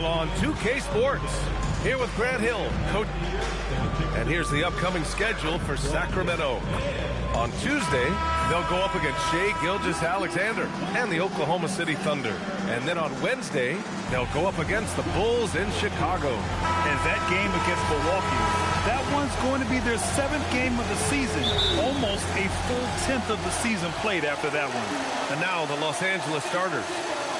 On 2K Sports, here with Grant Hill, coach. And here's the upcoming schedule for Sacramento. On Tuesday, they'll go up against Shai Gilgeous-Alexander and the Oklahoma City Thunder. And then on Wednesday, they'll go up against the Bulls in Chicago. And that game against Milwaukee, that one's going to be their 7th game of the season. Almost a full 10th of the season played after that one. And now the Los Angeles starters.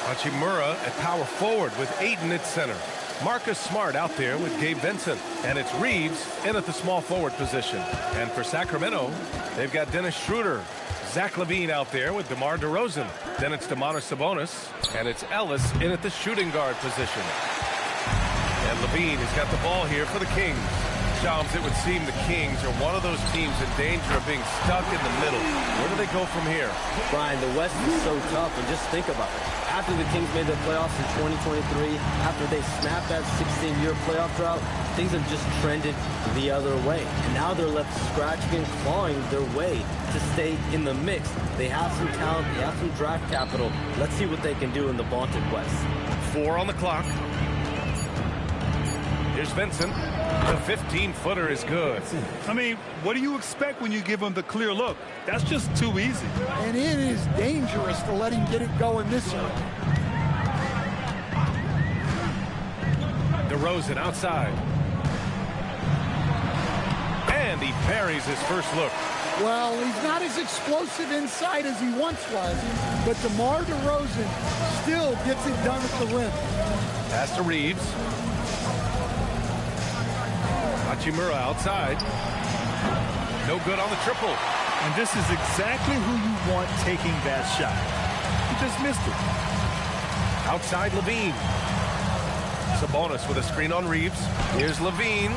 Hachimura at power forward with Ayton at center. Marcus Smart out there with Gabe Vincent. And it's Reeves in at the small forward position. And for Sacramento, they've got Dennis Schroeder. Zach LaVine out there with DeMar DeRozan. Then it's Domantas Sabonis. And it's Ellis in at the shooting guard position. And LaVine has got the ball here for the Kings. Shams, it would seem the Kings are one of those teams in danger of being stuck in the middle. Where do they go from here? Brian, the West is so tough, and just think about it. After the Kings made the playoffs in 2023, after they snapped that 16-year playoff drought, things have just trended the other way. And now they're left scratching and clawing their way to stay in the mix. They have some talent, they have some draft capital. Let's see what they can do in the vaunted West. 4 on the clock. Here's Vincent. The 15-footer is good. I mean, what do you expect when you give him the clear look? That's just too easy. And it is dangerous to let him get it going this early. DeRozan outside. And he parries his first look. Well, he's not as explosive inside as he once was, but DeMar DeRozan still gets it done at the rim. Pass to Reeves. Hachimura outside. No good on the triple. And this is exactly who you want taking that shot. He just missed it. Outside LaVine. Sabonis with a screen on Reeves. Here's LaVine.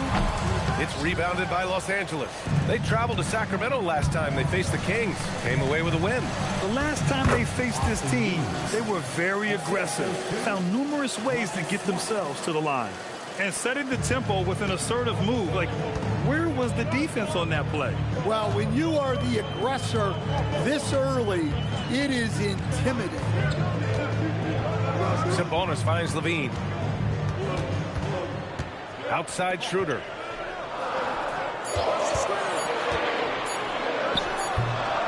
It's rebounded by Los Angeles. They traveled to Sacramento last time they faced the Kings. Came away with a win. The last time they faced this team, they were very aggressive. Found numerous ways to get themselves to the line. And setting the tempo with an assertive move. Like, where was the defense on that play? Well, when you are the aggressor this early, it is intimidating. Sabonis finds LaVine. Outside Schroeder.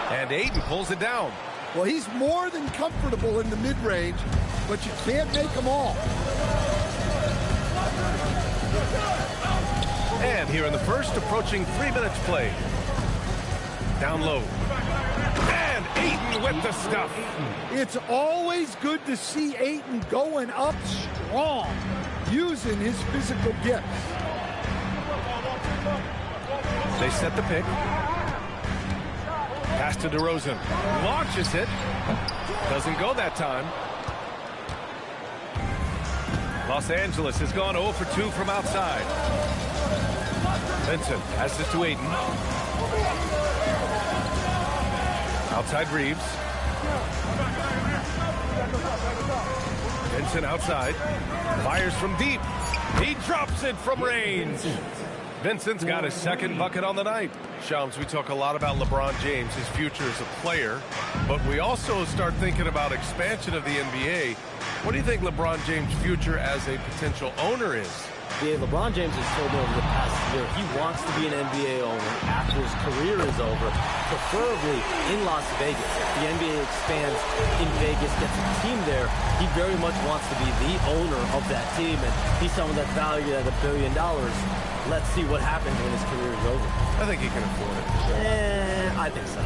And Ayton pulls it down. Well, he's more than comfortable in the mid-range, but you can't make them all. And here in the first, approaching 3 minutes played. Down low. And Ayton with the stuff. It's always good to see Ayton going up strong, using his physical gifts. They set the pick. Pass to DeRozan. Launches it. Doesn't go that time. Los Angeles has gone 0 for 2 from outside. Vincent passes it to Ayton. Outside Reeves. Vincent outside. Fires from deep. He drops it from range. Vincent's got his second bucket on the night. Shams, we talk a lot about LeBron James, his future as a player, but we also start thinking about expansion of the NBA. What do you think LeBron James' future as a potential owner is? Yeah, LeBron James has told me over the past year he wants to be an NBA owner after his career is over, preferably in Las Vegas. If the NBA expands in Vegas, gets a team there, he very much wants to be the owner of that team, and he's someone that's valued at $1 billion. Let's see what happens when his career is over. I think he can afford it. I think so.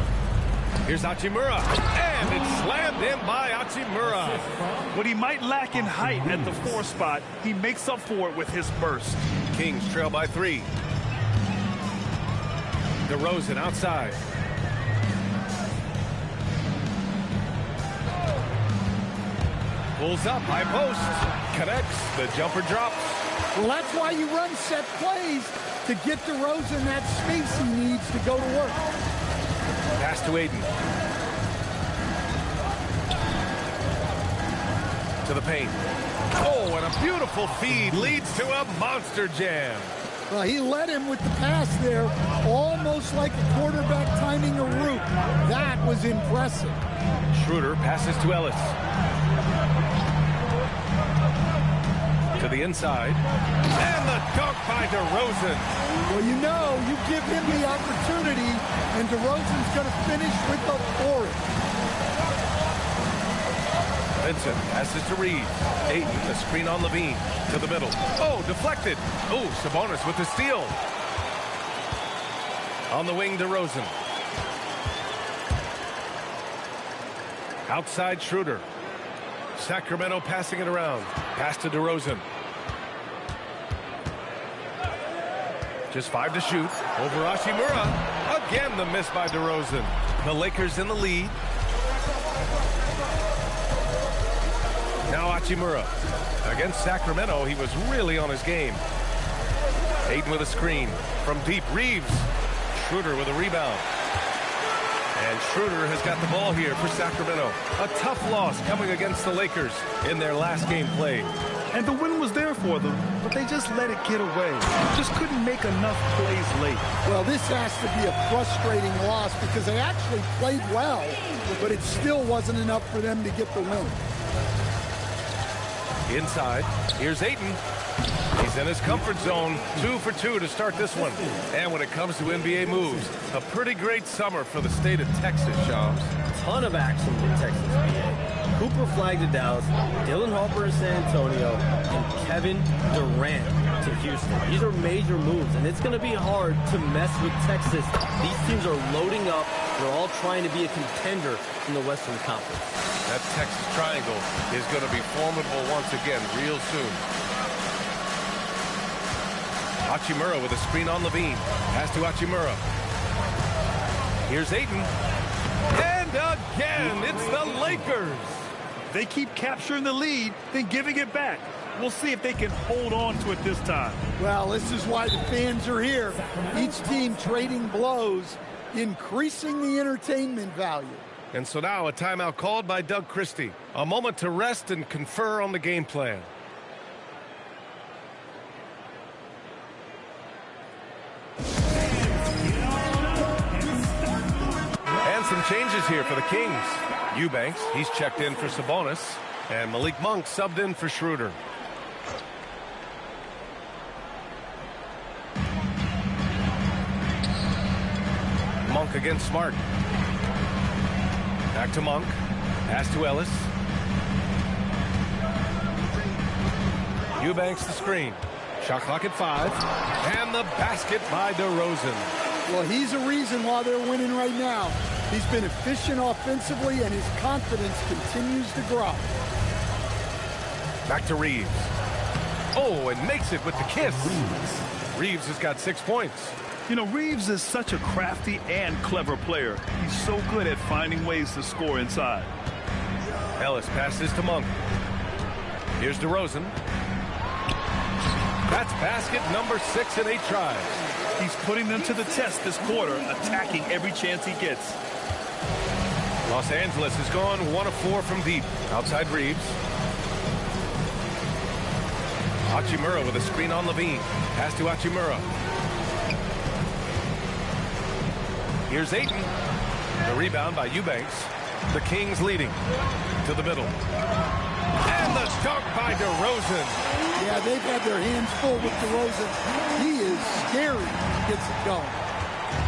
Here's Hachimura, and it's slammed in by Hachimura. What he might lack in height at the 4 spot, he makes up for it with his burst. Kings trail by 3. DeRozan outside. Pulls up, high post, connects, the jumper drops. Well, that's why you run set plays, to get DeRozan that space he needs to go to work. Pass to Ayton. To the paint. Oh, and a beautiful feed leads to a monster jam. Well, he led him with the pass there, almost like a quarterback timing a route. That was impressive. Schroeder passes to Ellis. To the inside. And the dunk by DeRozan. Well, you know, you give him the opportunity, and DeRozan's going to finish with authority. Vincent passes to Reed. Ayton, the screen on Levine. To the middle. Oh, deflected. Oh, Sabonis with the steal. On the wing, DeRozan. Outside Schroeder. Sacramento passing it around. Pass to DeRozan. Just 5 to shoot. Over Hachimura. Again, the miss by DeRozan. The Lakers in the lead. Now Hachimura. Against Sacramento, he was really on his game. Ayton with a screen. From deep, Reeves. Schroeder with a rebound. And Schroeder has got the ball here for Sacramento. A tough loss coming against the Lakers in their last game played. And the win was there for them, but they just let it get away. Just couldn't make enough plays late. Well, this has to be a frustrating loss because they actually played well, but it still wasn't enough for them to get the win. Inside, here's Ayton. He's in his comfort zone, 2 for 2 to start this one. And when it comes to NBA moves, a pretty great summer for the state of Texas, Shams. Ton of action in Texas, PA. Cooper flagged to Dallas, Dylan Harper to San Antonio, and Kevin Durant to Houston. These are major moves, and it's going to be hard to mess with Texas. These teams are loading up. They're all trying to be a contender in the Western Conference. That Texas triangle is going to be formidable once again real soon. Hachimura with a screen on Levine. Pass to Hachimura. Here's Ayton. And again, it's the Lakers. They keep capturing the lead, then giving it back. We'll see if they can hold on to it this time. Well, this is why the fans are here. Each team trading blows, increasing the entertainment value. And so now a timeout called by Doug Christie. A moment to rest and confer on the game plan. And some changes here for the Kings. Eubanks, he's checked in for Sabonis. And Malik Monk subbed in for Schroeder. Monk against Smart. Back to Monk. Pass to Ellis. Eubanks the screen. Shot clock at 5. And the basket by DeRozan. Well, he's a reason why they're winning right now. He's been efficient offensively, and his confidence continues to grow. Back to Reeves. Oh, and makes it with the kiss. Reeves has got 6 points. You know, Reeves is such a crafty and clever player. He's so good at finding ways to score inside. Ellis passes to Monk. Here's DeRozan. That's basket number 6 in 8 tries. He's putting them to the test this quarter, attacking every chance he gets. Los Angeles has gone 1 of 4 from deep. Outside Reeves. Hachimura with a screen on Levine. Pass to Hachimura. Here's Ayton. The rebound by Eubanks. The Kings leading. To the middle. And the dunk by DeRozan. Yeah, they've had their hands full with DeRozan. He is scary when he gets it going.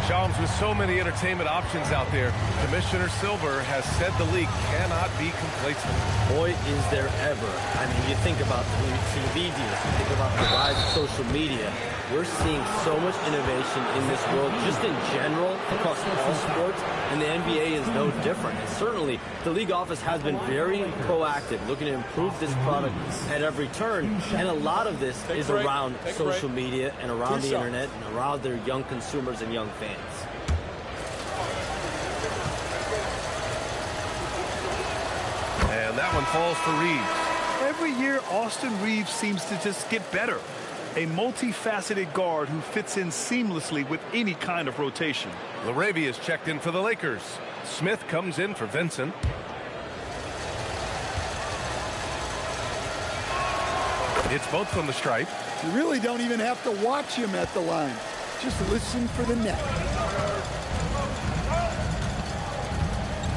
Shams, with so many entertainment options out there, Commissioner Silver has said the league cannot be complacent. Boy, is there ever. I mean, you think about the new TV deals, you think about the rise of social media. We're seeing so much innovation in this world, just in general, across all sports, and the NBA is no different. And certainly, the league office has been very proactive, looking to improve this product at every turn. And a lot of this is around social media and around the internet and around their young consumers and young fans. And that one falls for Reeves. Every year, Austin Reeves seems to just get better. A multifaceted guard who fits in seamlessly with any kind of rotation. LaRavia is checked in for the Lakers. Smith comes in for Vincent. It's both from the stripe. You really don't even have to watch him at the line. Just listen for the net.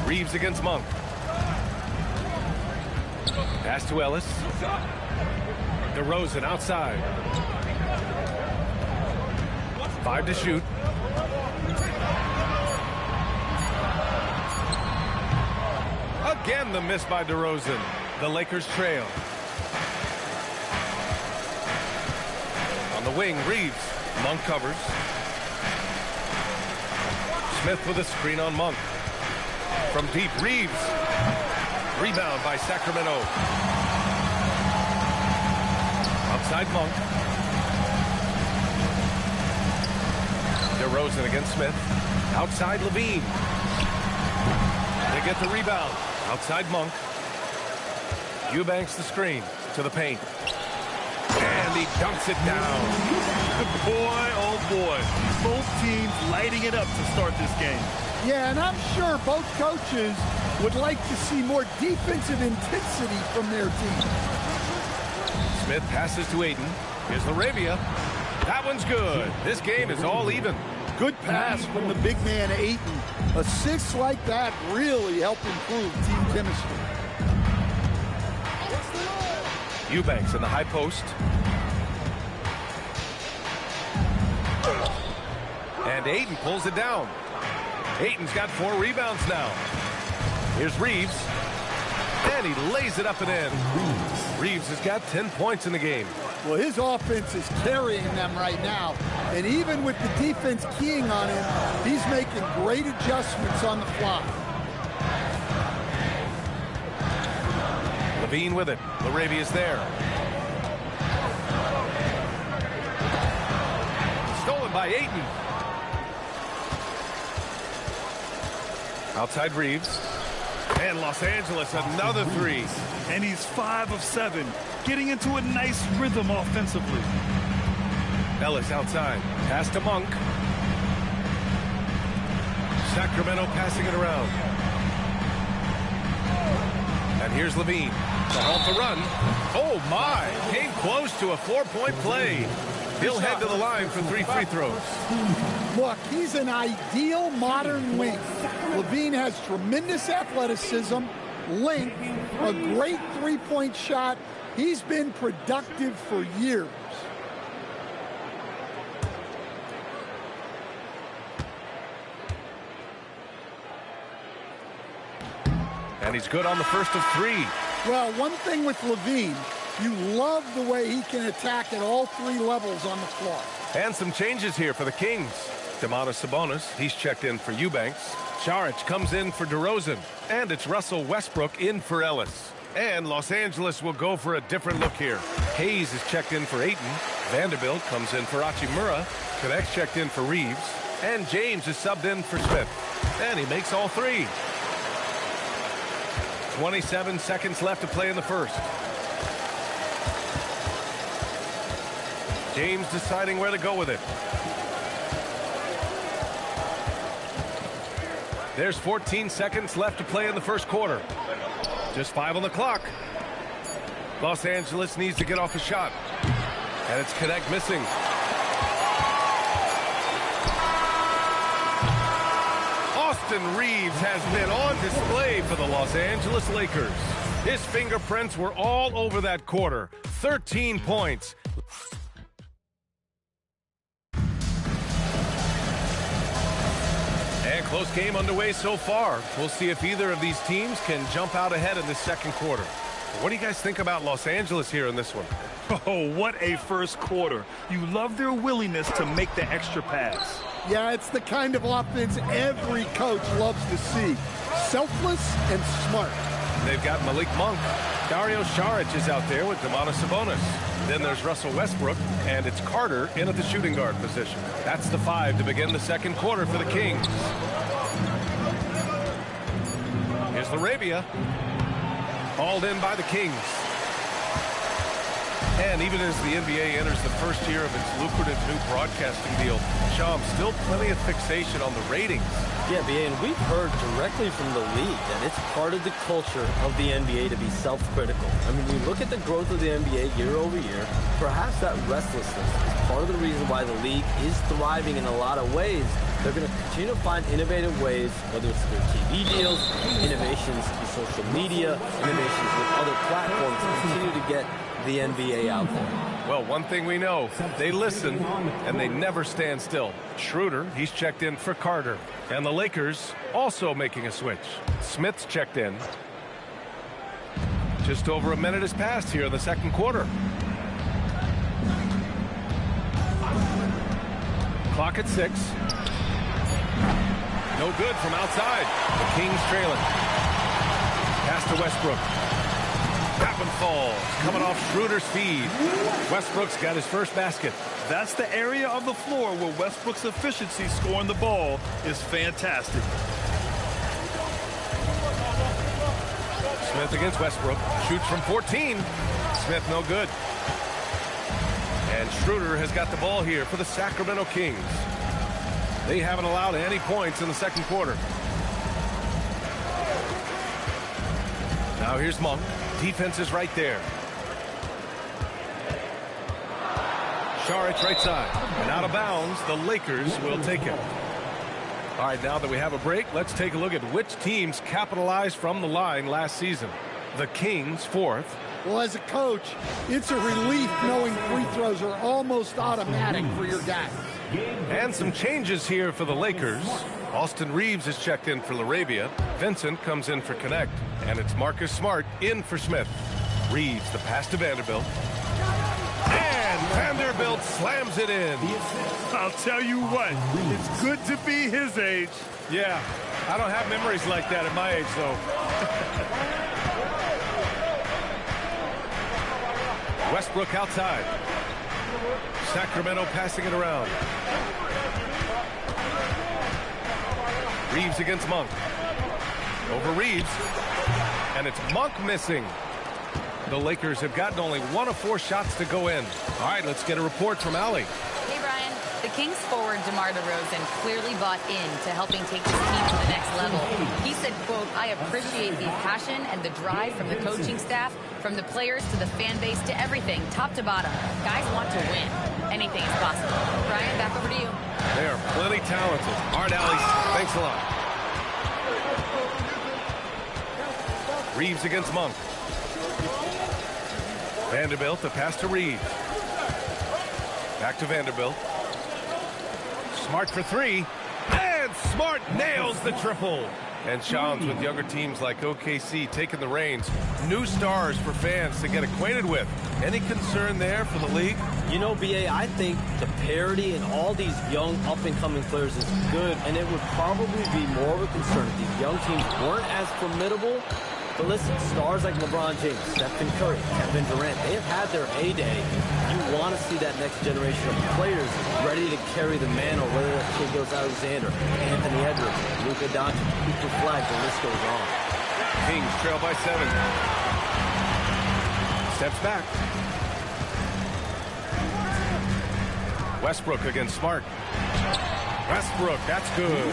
Reeves against Monk. Pass to Ellis. DeRozan outside. 5 to shoot. Again, the miss by DeRozan. The Lakers trail. On the wing, Reeves. Monk covers. Smith with a screen on Monk. From deep, Reeves. Rebound by Sacramento. Outside Monk. DeRozan against Smith. Outside Levine. They get the rebound. Outside Monk. Eubanks the screen to the paint. And he dunks it down. Boy, oh boy. Both teams lighting it up to start this game. Yeah, and I'm sure both coaches would like to see more defensive intensity from their team. Smith passes to Ayton. Here's Laravia. That one's good. This game is all even. Good pass from the big man, Ayton. Assists like that really help improve team chemistry. Eubanks in the high post. And Ayton pulls it down. Ayton's got 4 rebounds now. Here's Reeves. And he lays it up and in. Reeves has got 10 points in the game. Well, his offense is carrying them right now. And even with the defense keying on him, he's making great adjustments on the fly. Levine with it. Laravia's there. Stolen by Ayton. Outside Reeves. And Los Angeles, another 3. And he's 5 of 7, getting into a nice rhythm offensively. Ellis outside. Pass to Monk. Sacramento passing it around. And here's Levine. To halt the run. Oh, my. Came close to a 4-point play. He'll head to the line for 3 free throws. Look, he's an ideal modern wing. Levine has tremendous athleticism, length, a great three-point shot. He's been productive for years. And he's good on the first of 3. Well, one thing with Levine, you love the way he can attack at all 3 levels on the floor. And some changes here for the Kings. Domantas Sabonis, he's checked in for Eubanks. Saric comes in for DeRozan. And it's Russell Westbrook in for Ellis. And Los Angeles will go for a different look here. Hayes is checked in for Ayton. Vanderbilt comes in for Hachimura. Connect's checked in for Reeves. And James is subbed in for Smith. And he makes all 3. 27 seconds left to play in the first. James deciding where to go with it. There's 14 seconds left to play in the first quarter. Just 5 on the clock. Los Angeles needs to get off a shot. And it's Connect missing. Austin Reeves has been on display for the Los Angeles Lakers. His fingerprints were all over that quarter. 13 points. And close game underway so far. We'll see if either of these teams can jump out ahead in the second quarter. What do you guys think about Los Angeles here in this one? Oh, what a first quarter. You love their willingness to make the extra pass. Yeah, it's the kind of offense every coach loves to see. Selfless and smart. They've got Malik Monk. Dario Saric is out there with Domantas Sabonis. Then there's Russell Westbrook, and it's Carter in at the shooting guard position. That's the 5 to begin the second quarter for the Kings. Here's Laravia. Hauled in by the Kings. And even as the NBA enters the first year of its lucrative new broadcasting deal, Sham, still plenty of fixation on the ratings. Yeah, BA, and we've heard directly from the league that it's part of the culture of the NBA to be self-critical. I mean, you look at the growth of the NBA year over year, perhaps that restlessness is part of the reason why the league is thriving in a lot of ways. They're going to continue to find innovative ways, whether it's through TV deals, innovations through social media, innovations with other platforms to continue to get the NBA out there. Well, one thing we know, they listen and they never stand still. Schroeder, he's checked in for Carter. And the Lakers also making a switch. Smith's checked in. Just over a minute has passed here in the second quarter. Clock at 6. No good from outside. The Kings trailing. Pass to Westbrook. That one falls. Coming off Schroeder's feed. Westbrook's got his first basket. That's the area of the floor where Westbrook's efficiency scoring the ball is fantastic. Smith against Westbrook. Shoots from 14. Smith no good. And Schroeder has got the ball here for the Sacramento Kings. They haven't allowed any points in the second quarter. Now here's Monk. Defense is right there. Saric right side. And out of bounds, the Lakers will take it. All right, now that we have a break, let's take a look at which teams capitalized from the line last season. The Kings, 4th. Well, as a coach, it's a relief knowing free throws are almost automatic for your guys. And some changes here for the Lakers. Austin Reeves is checked in for LaRabia. Vincent comes in for Connect. And it's Marcus Smart in for Smith. Reeves, the pass to Vanderbilt. And Vanderbilt slams it in. I'll tell you what, it's good to be his age. Yeah, I don't have memories like that at my age, though. Westbrook outside. Sacramento passing it around. Reeves against Monk. Over Reeves. And it's Monk missing. The Lakers have gotten only 1 of 4 shots to go in. All right, let's get a report from Allie. Hey, Brian. The Kings forward DeMar DeRozan clearly bought into helping take this team to the next level. He said, quote, "I appreciate the passion and the drive from the coaching staff, from the players to the fan base to everything, top to bottom. Guys want to win. Anything is possible." Brian, back over to you. They are plenty talented. All right, Allie, thanks a lot. Reeves against Monk. Vanderbilt, the pass to Reeves. Back to Vanderbilt. Smart for 3. And Smart nails the triple. And Shams with younger teams like OKC taking the reins. New stars for fans to get acquainted with. Any concern there for the league? You know, BA, I think the parity in all these young up-and-coming players is good, and it would probably be more of a concern if these young teams weren't as formidable. But listen, stars like LeBron James, Stephen Curry, Kevin Durant, they have had their heyday. You want to see that next generation of players ready to carry the mantle, whether that's Shai Gilgeous-Alexander, Anthony Edwards, Luka Doncic, Cooper Flag, the list goes on. Kings trail by 7. Steps back. Westbrook against Smart. Westbrook, that's good.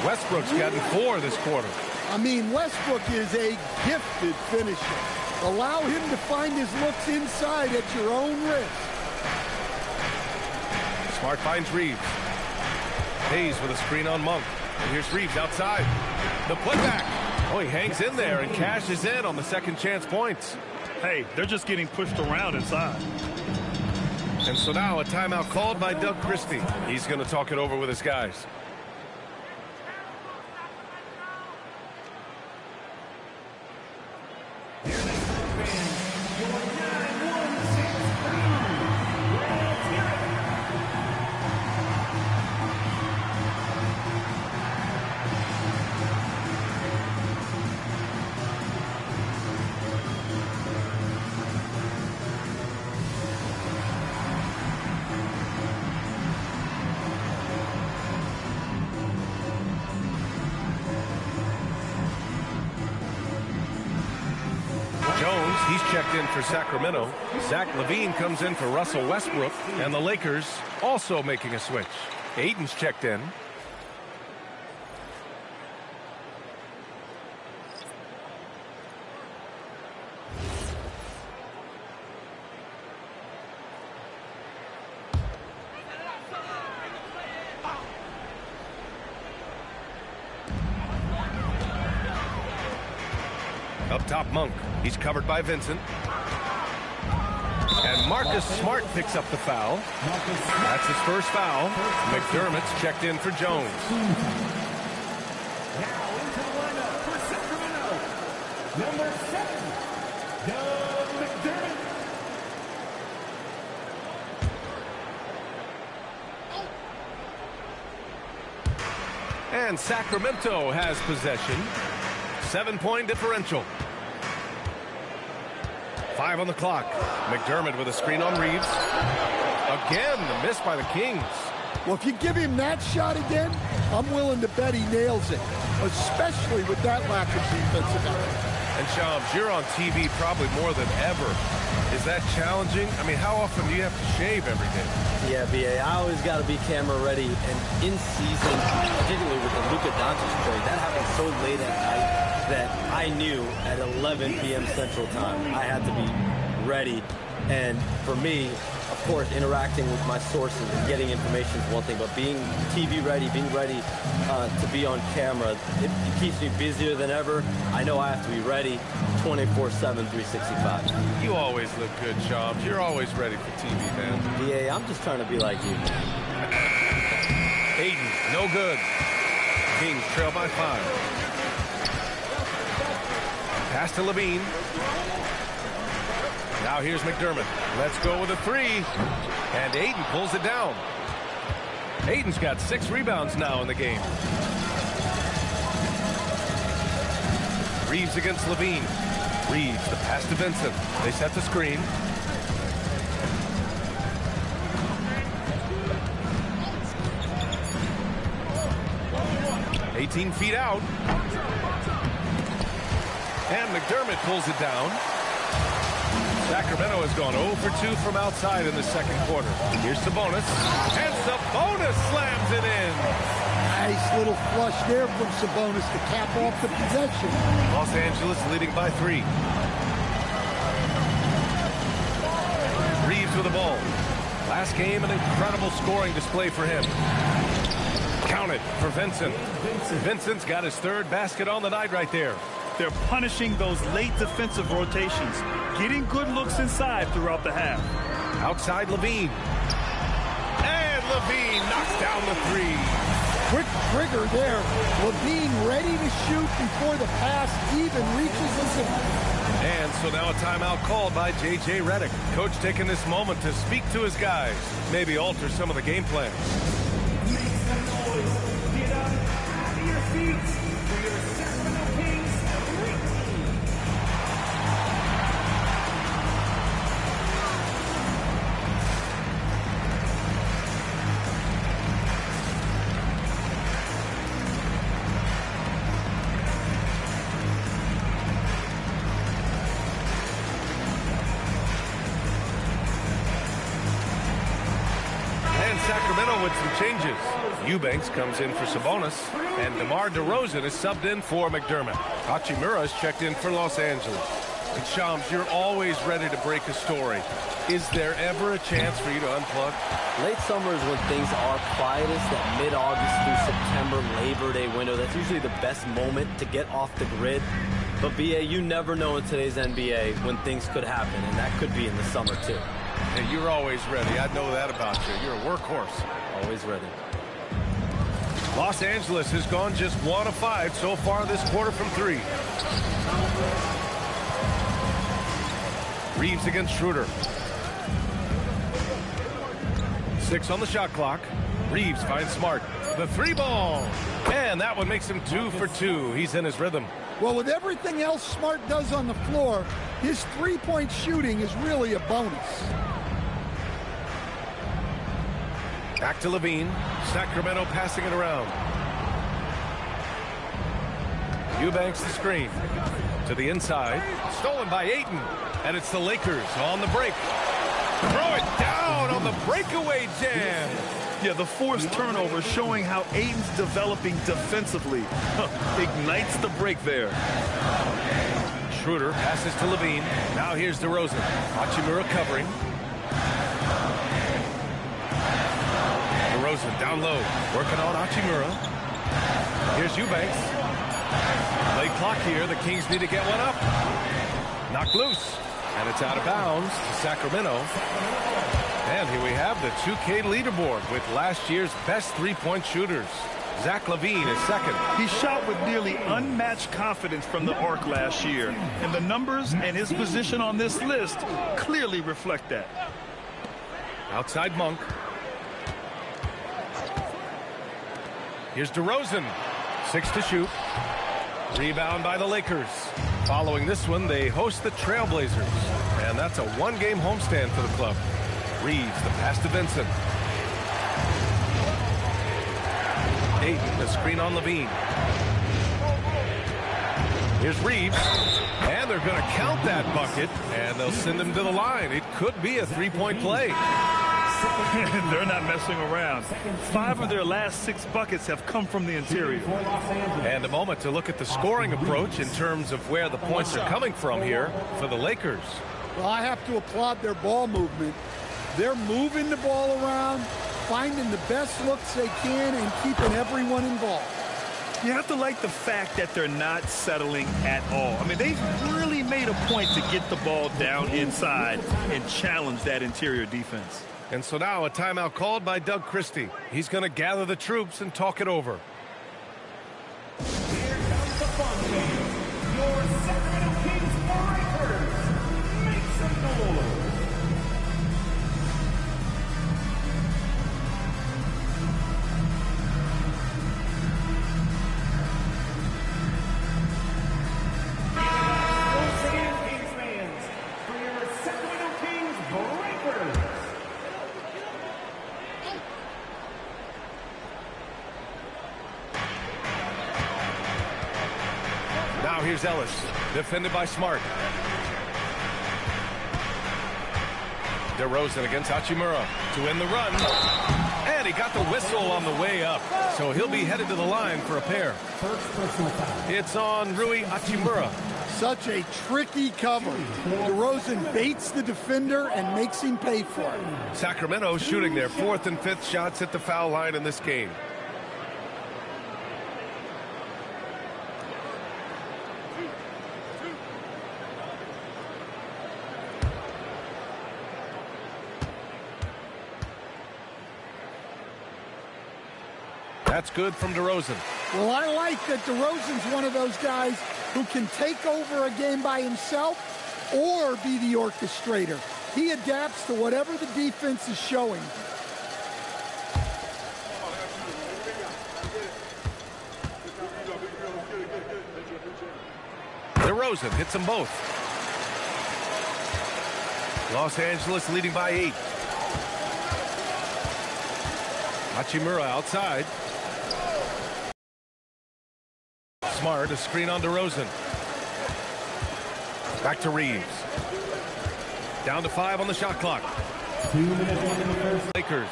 Westbrook's gotten 4 this quarter. I mean, Westbrook is a gifted finisher. Allow him to find his looks inside at your own risk. Smart finds Reeves. Hayes with a screen on Monk. And here's Reeves outside. The putback. Oh, he hangs in there and cashes in on the second chance points. Hey, they're just getting pushed around inside. And so now a timeout called by Doug Christie. He's going to talk it over with his guys. He's checked in for Sacramento. Zach LaVine comes in for Russell Westbrook. And the Lakers also making a switch. Aiden's checked in. Up top, Monk. He's covered by Vincent. And Marcus Smart picks up the foul. That's his first foul. McDermott's checked in for Jones. Now into the lineup for Sacramento, number 7, McDermott. And Sacramento has possession. 7-point differential. 5 on the clock. McDermott with a screen on Reeves. Again, the miss by the Kings. Well, if you give him that shot again, I'm willing to bet he nails it, especially with that lack of defensive effort. And Shams, you're on TV probably more than ever. Is that challenging? I mean, how often do you have to shave every day? Yeah, BA, I always got to be camera ready. And in season, particularly with the Luka Doncic trade, that happened so late at night that I knew at 11 p.m. Central Time I had to be ready. And for me, of course, interacting with my sources and getting information is one thing, but being TV ready, being ready to be on camera, it keeps me busier than ever. I know I have to be ready 24/7, 365. You always look good, Shams. You're always ready for TV, man. BA, I'm just trying to be like you. Ayton, no good. Kings trail by 5. Pass to Levine. Now here's McDermott. Let's go with a 3. And Ayton pulls it down. Ayton's got 6 rebounds now in the game. Reeves against Levine. Reeves, the pass to Vincent. They set the screen. $18 feet out. And McDermott pulls it down. Sacramento has gone 0 for 2 from outside in the second quarter. Here's Sabonis. And Sabonis slams it in. Nice little flush there from Sabonis to cap off the possession. Los Angeles leading by 3. Reeves with the ball. Last game, an incredible scoring display for him. Counted for Vincent. Vincent's got his 3rd basket on the night right there. They're punishing those late defensive rotations, getting good looks inside throughout the half. Outside Levine. And Levine knocks down the 3. Quick trigger there. Levine ready to shoot before the pass even reaches his hand. And so now a timeout called by J.J. Redick. Coach taking this moment to speak to his guys. Maybe alter some of the game plan. Make some noise. Get up out of your feet for your Sacramento Kings retreat. Sacramento with some changes. Eubanks comes in for Sabonis, and DeMar DeRozan is subbed in for McDermott. Hachimura is checked in for Los Angeles. And Shams, you're always ready to break a story. Is there ever a chance for you to unplug? Late summer is when things are quietest, that mid-August through September Labor Day window. That's usually the best moment to get off the grid. But BA, you never know in today's NBA when things could happen, and that could be in the summer too. Hey, you're always ready. I know that about you. You're a workhorse. Always ready. Los Angeles has gone just 1 of 5 so far this quarter from 3. Reeves against Schroeder. 6 on the shot clock. Reeves finds Smart. The 3 ball. And that one makes him 2 for 2. He's in his rhythm. Well, with everything else Smart does on the floor, his three-point shooting is really a bonus. Back to Levine. Sacramento passing it around. Eubanks the screen. To the inside. Stolen by Ayton. And it's the Lakers on the break. Throw it down on the breakaway jam. Yeah, the forced turnover showing how Ayton's developing defensively. Ignites the break there. Schroeder passes to Levine. Now here's DeRozan. Hachimura covering. DeRozan down low. Working on Hachimura. Here's Eubanks. Late clock here. The Kings need to get one up. Knocked loose. And it's out of bounds to Sacramento. And here we have the 2K leaderboard with last year's best three-point shooters. Zach LaVine is second. He shot with nearly unmatched confidence from the arc last year. And the numbers and his position on this list clearly reflect that. Outside Monk. Here's DeRozan. 6 to shoot. Rebound by the Lakers. Following this one, they host the Trailblazers. And that's a one-game homestand for the club. Reeves, the pass to Vincent. Ayton, the screen on LaVine. Here's Reeves. And they're going to count that bucket. And they'll send him to the line. It could be a three-point play. They're not messing around. 5 of their last 6 buckets have come from the interior. And a moment to look at the scoring approach in terms of where the points are coming from here for the Lakers. Well, I have to applaud their ball movement. They're moving the ball around, finding the best looks they can, and keeping everyone involved. You have to like the fact that they're not settling at all. I mean, they've really made a point to get the ball down inside and challenge that interior defense. And so now a timeout called by Doug Christie. He's going to gather the troops and talk it over. Here comes the fun game. Your Sacramento Kings LAKERS. Make some noise. Once again, Kings fans, for your Sacramento Kings LAKERS. Now here's Ellis, defended by Smart. DeRozan against Hachimura to win the run. And he got the whistle on the way up. So he'll be headed to the line for a pair. It's on Rui Hachimura. Such a tricky cover. DeRozan baits the defender and makes him pay for it. Sacramento shooting their 4th and 5th shots at the foul line in this game. That's good from DeRozan. Well, I like that DeRozan's one of those guys who can take over a game by himself or be the orchestrator. He adapts to whatever the defense is showing. DeRozan hits them both. Los Angeles leading by 8. Hachimura outside. Smart, a screen on DeRozan. Back to Reeves. Down to 5 on the shot clock. 2 minutes in the first. Lakers,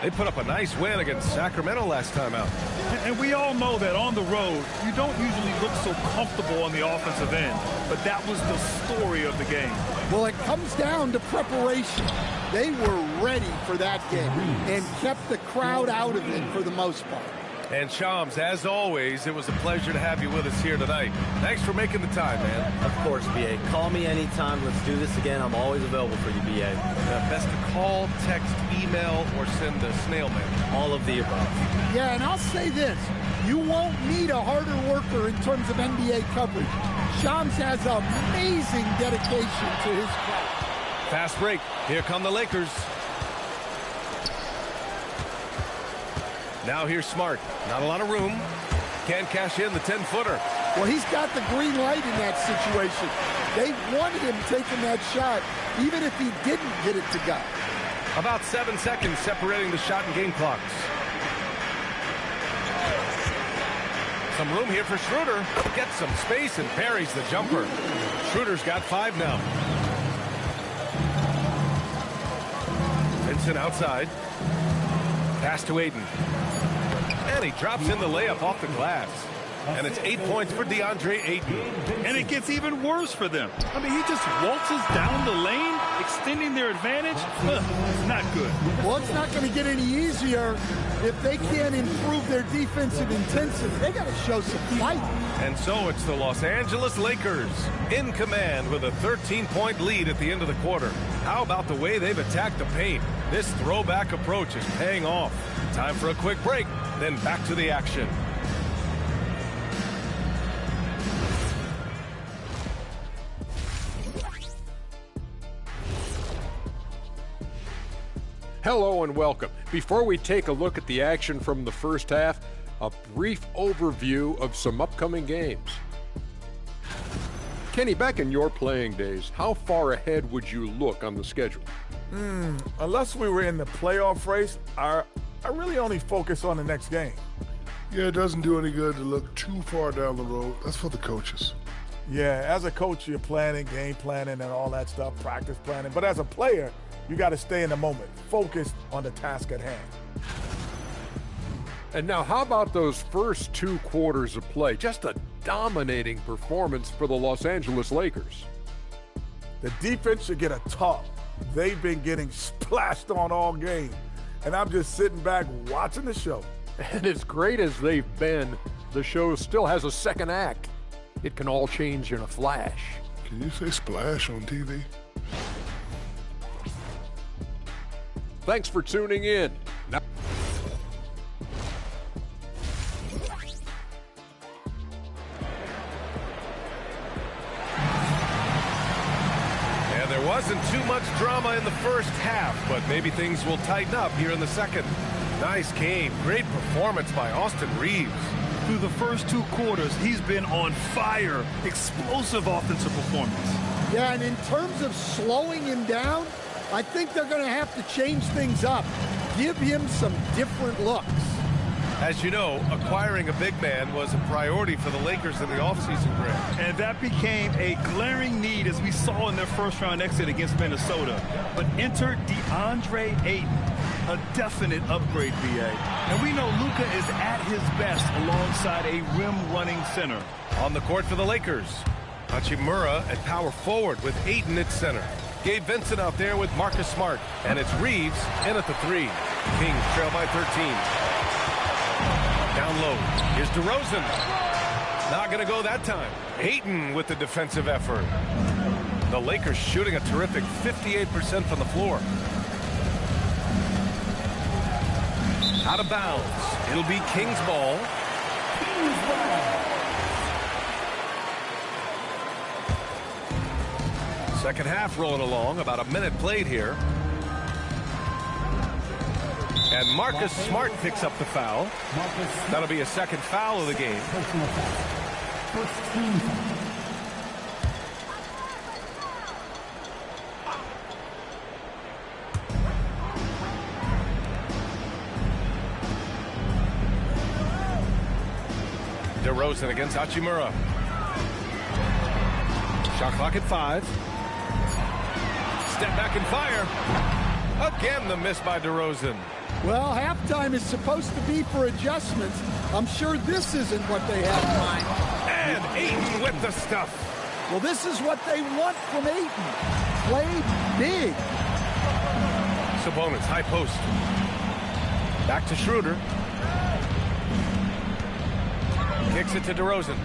they put up a nice win against Sacramento last time out. And we all know that on the road, you don't usually look so comfortable on the offensive end. But that was the story of the game. Well, it comes down to preparation. They were ready for that game and kept the crowd out of it for the most part. And Shams, as always, it was a pleasure to have you with us here tonight. Thanks for making the time, man. Of course, B.A. Call me anytime. Let's do this again. I'm always available for you, B.A. Best to call, text, email, or send a snail mail. All of the above. Yeah, and I'll say this. You won't need a harder worker in terms of NBA coverage. Shams has amazing dedication to his craft. Fast break. Here come the Lakers. Now here's Smart. Not a lot of room. Can't cash in the 10-footer. Well, he's got the green light in that situation. They wanted him taking that shot, even if he didn't get it to go. About 7 seconds separating the shot and game clocks. Some room here for Schroeder. Gets some space and parries the jumper. Schroeder's got 5 now. Vincent outside. Pass to Ayton. And he drops in the layup off the glass. And it's 8 points for DeAndre Ayton. And it gets even worse for them. I mean, he just waltzes down the lane extending their advantage, not good. Well, it's not going to get any easier if they can't improve their defensive intensity. They got to show some fight. And so it's the Los Angeles Lakers in command with a 13-point lead at the end of the quarter. How about the way they've attacked the paint? This throwback approach is paying off. Time for a quick break, then back to the action. Hello and welcome. Before we take a look at the action from the first half, a brief overview of some upcoming games. Kenny, back in your playing days, how far ahead would you look on the schedule? Unless we were in the playoff race, I really only focus on the next game. Yeah, it doesn't do any good to look too far down the road. That's for the coaches. Yeah, as a coach, you're planning, game planning, and all that stuff, practice planning. But as a player, you got to stay in the moment, focused on the task at hand. And now, how about those first 2 quarters of play? Just a dominating performance for the Los Angeles Lakers. The defense should get a talk. They've been getting splashed on all game. And I'm just sitting back watching the show. And as great as they've been, the show still has a second act. It can all change in a flash. Can you say splash on TV? Thanks for tuning in. Now There wasn't too much drama in the first half, but maybe things will tighten up here in the second. Nice game. Great performance by Austin Reeves. Through the first 2 quarters, he's been on fire. Explosive offensive performance. Yeah, and in terms of slowing him down, I think they're going to have to change things up. Give him some different looks. As you know, acquiring a big man was a priority for the Lakers in the offseason, Greg. And that became a glaring need, as we saw in their first-round exit against Minnesota. But enter DeAndre Ayton, a definite upgrade, BA. And we know Luka is at his best alongside a rim-running center. On the court for the Lakers, Hachimura at power forward with Ayton at center. Gabe Vincent out there with Marcus Smart. And it's Reeves in at the 3. Kings trail by 13. Down low. Here's DeRozan. Not going to go that time. Ayton with the defensive effort. The Lakers shooting a terrific 58% from the floor. Out of bounds. It'll be Kings ball. Second half rolling along. About a minute played here. And Marcus Smart picks up the foul. That'll be a second foul of the game. DeRozan against Hachimura. Shot clock at 5. Step back and fire. Again, the miss by DeRozan. Well, halftime is supposed to be for adjustments. I'm sure this isn't what they have in mind. And Ayton with the stuff. Well, this is what they want from Ayton. Play big. Sabonis, high post. Back to Schroeder. Kicks it to DeRozan.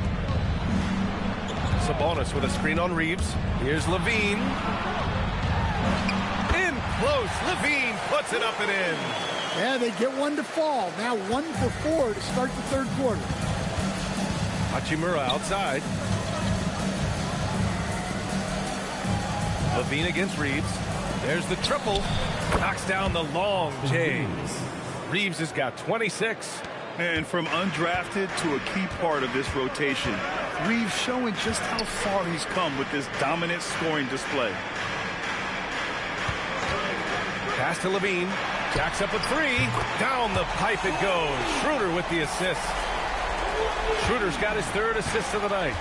Sabonis with a screen on Reeves. Here's Levine. In close. Levine puts it up and in. Yeah, they get one to fall. Now 1 for 4 to start the third quarter. Hachimura outside. Levine against Reeves. There's the triple. Knocks down the long J. Reeves has got 26. And from undrafted to a key part of this rotation, Reeves showing just how far he's come with this dominant scoring display. Pass to Levine. Jacks up a 3. Down the pipe it goes. Schroeder with the assist. Schroeder's got his 3rd assist of the night.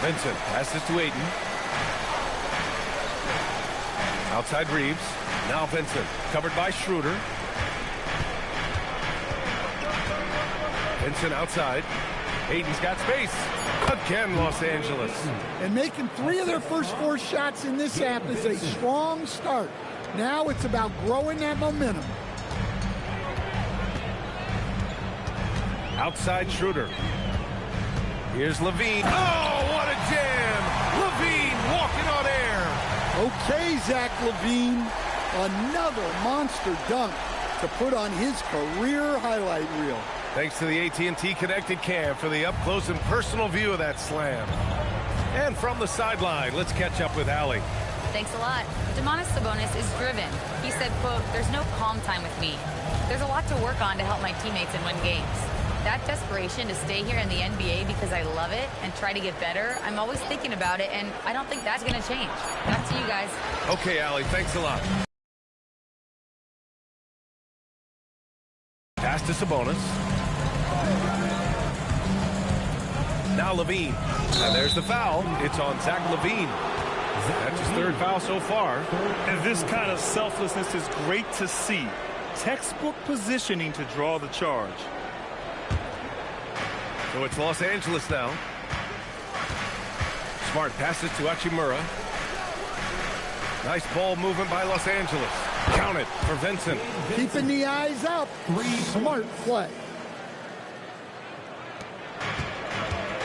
Vincent passes to Ayton. Outside Reeves. Now Vincent. Covered by Schroeder. Vincent outside. Aiden's got space. Again, Los Angeles. And making 3 of their first 4 shots in this half is a strong start. Now it's about growing that momentum. Outside Schroeder. Here's Levine. Oh, what a jam! Levine walking on air. Okay, Zach Levine. Another monster dunk to put on his career highlight reel. Thanks to the AT&T Connected Cam for the up-close and personal view of that slam. And from the sideline, let's catch up with Allie. Thanks a lot. Domantas Sabonis is driven. He said, quote, "There's no calm time with me. There's a lot to work on to help my teammates and win games. That desperation to stay here in the NBA because I love it and try to get better, I'm always thinking about it, and I don't think that's going to change." Back to you guys. Okay, Allie, thanks a lot. Pass to Sabonis. Now Levine. And there's the foul. It's on Zach Levine. That's his 3rd foul so far. And this kind of selflessness is great to see. Textbook positioning to draw the charge. So it's Los Angeles now. Smart passes to Hachimura. Nice ball movement by Los Angeles. Count it for Vincent. Keeping the eyes up. Smart play.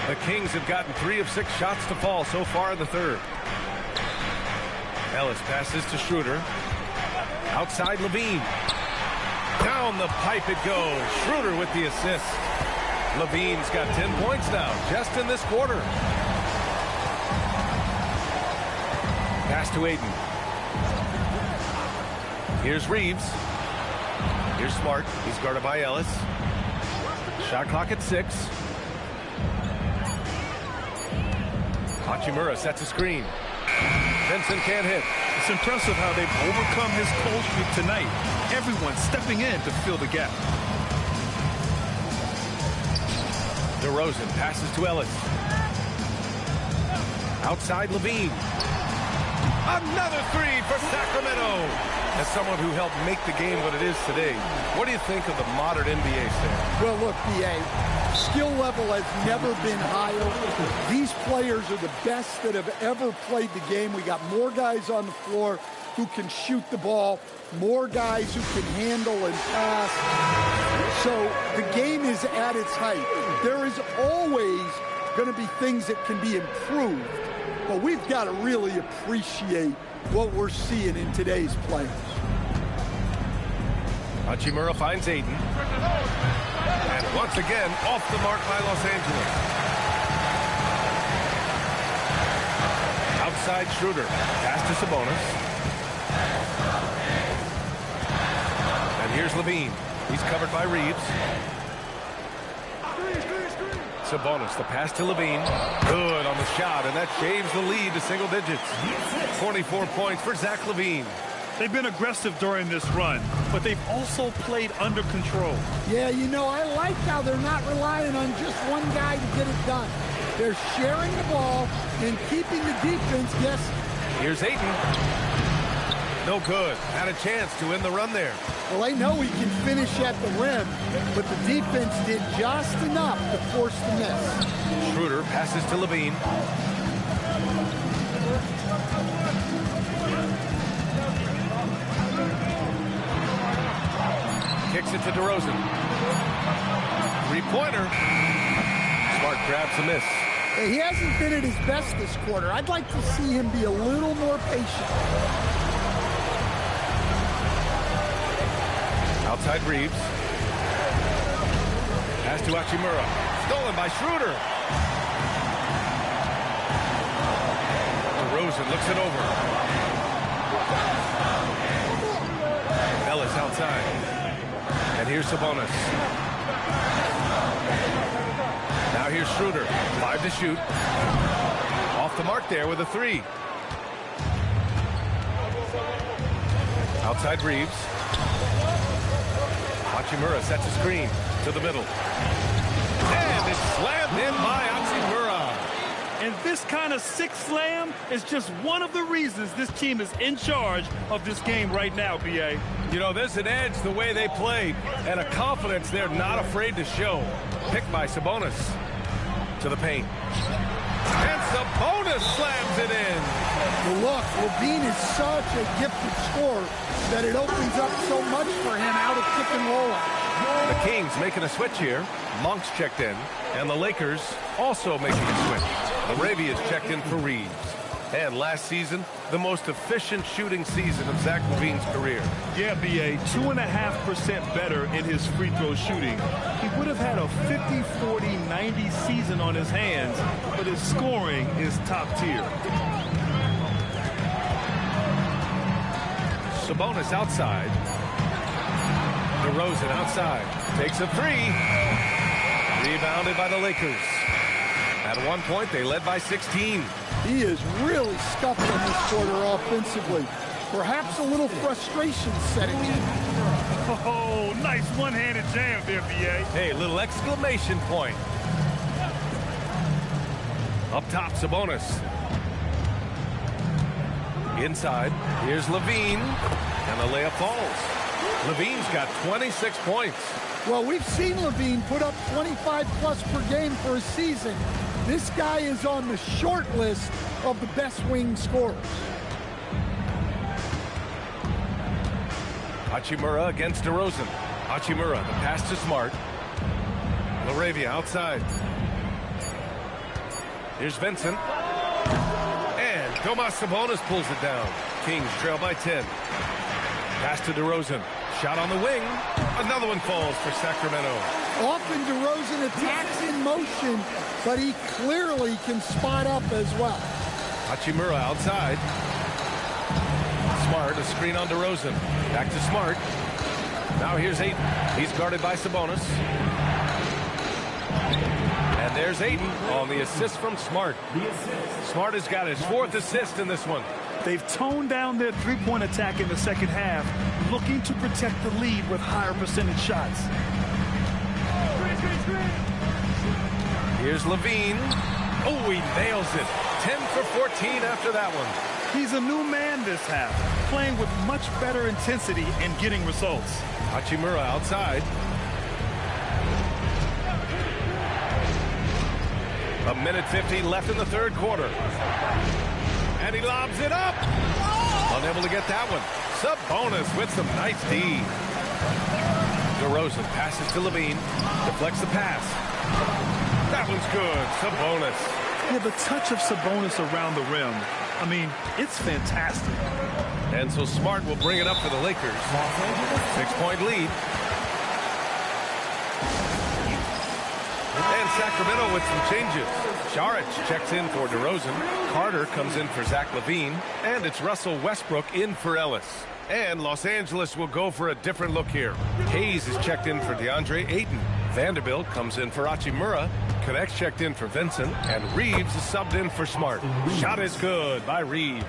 The Kings have gotten 3 of 6 shots to fall so far in the 3rd. Ellis passes to Schroeder. Outside Levine. Down the pipe it goes. Schroeder with the assist. Levine's got 10 points now, just in this quarter. Pass to Aiden. Here's Reeves. Here's Smart. He's guarded by Ellis. Shot clock at 6. Hachimura sets a screen. Vincent can't hit. It's impressive how they've overcome his cold streak tonight. Everyone stepping in to fill the gap. DeRozan passes to Ellis. Outside Levine. Another 3 for Sacramento. As someone who helped make the game what it is today, what do you think of the modern NBA stand? Well, look, BA, skill level has never been higher. These players are the best that have ever played the game. We got more guys on the floor who can shoot the ball, more guys who can handle and pass. So the game is at its height. There is always going to be things that can be improved, but we've got to really appreciate what we're seeing in today's players. Hachimura finds Aiden. And once again, off the mark by Los Angeles. Outside Schroeder. Pass to Sabonis. And here's Levine. He's covered by Reeves. Sabonis, the pass to Levine. Good on the shot, and that shaves the lead to single digits. 24 points for Zach Levine. They've been aggressive during this run, but they've also played under control. Yeah, you know, I like how they're not relying on just one guy to get it done. They're sharing the ball and keeping the defense guessing. Here's Aiden. No good. Had a chance to end the run there. Well, they know he can finish at the rim, but the defense did just enough to force the miss. Schroeder passes to Levine. Kicks it to DeRozan. 3-pointer. Smart grabs a miss. He hasn't been at his best this quarter. I'd like to see him be a little more patient. Outside Reeves. Pass to Hachimura. Stolen by Schroeder. DeRozan looks it over. Ellis outside. And here's Sabonis. Now here's Schroeder. 5 to shoot. Off the mark there with a 3. Outside Reeves. Hachimura sets a screen to the middle. And it's slammed in by Hachimura. And this kind of sick slam is just one of the reasons this team is in charge of this game right now, B.A. You know, there's an edge the way they play and a confidence they're not afraid to show. Picked by Sabonis. To the paint. And Sabonis slams it in. Well, look, Levine is such a gifted scorer that it opens up so much for him out of pick and roll. The Kings making a switch here. Monk's checked in. And the Lakers also making a switch. Laravia's checked in for Reeves. And last season, the most efficient shooting season of Zach LaVine's career. Yeah, B.A., 2.5% better in his free throw shooting. He would have had a 50-40-90 season on his hands, but his scoring is top tier. Sabonis outside. DeRozan outside. Takes a three. Rebounded by the Lakers. At one point, they led by 16. He is really scuffed on this quarter offensively. Perhaps a little frustration setting in. Oh, nice one-handed jam there, B.A. Hey, little exclamation point. Up top, Sabonis. Inside, here's Levine, and the layup falls. Levine's got 26 points. Well, we've seen Levine put up 25-plus per game for a season. This guy is on the short list of the best wing scorers. Hachimura against DeRozan. Hachimura, the pass to Smart. Laravia outside. Here's Vincent. And Domas Sabonis pulls it down. Kings trail by 10. Pass to DeRozan. Shot on the wing. Another one falls for Sacramento. Often DeRozan attacks in motion, but he clearly can spot up as well. Hachimura outside. Smart, a screen on DeRozan. Back to Smart. Now here's Ayton. He's guarded by Sabonis. And there's Ayton on the assist from Smart. Smart has got his 4th assist in this one. They've toned down their three-point attack in the second half, looking to protect the lead with higher percentage shots. Here's Levine. Oh, he nails it. 10 for 14 after that one. He's a new man this half, playing with much better intensity and getting results. Hachimura outside. A minute 15 left in the third quarter. And he lobs it up. Unable to get that one. Sabonis with some nice D. DeRozan passes to Levine. Deflects the pass. That one's good. Sabonis. Yeah, the touch of Sabonis around the rim, I mean, it's fantastic. And so Smart will bring it up for the Lakers. 6-point lead. And Sacramento with some changes. Saric checks in for DeRozan. Carter comes in for Zach LaVine. And it's Russell Westbrook in for Ellis. And Los Angeles will go for a different look here. Hayes is checked in for DeAndre Ayton. Vanderbilt comes in for Hachimura. Connects checked in for Vincent. And Reeves is subbed in for Smart. Shot is good by Reeves.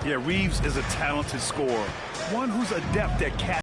Yeah, Reeves is a talented scorer. One who's adept at catching.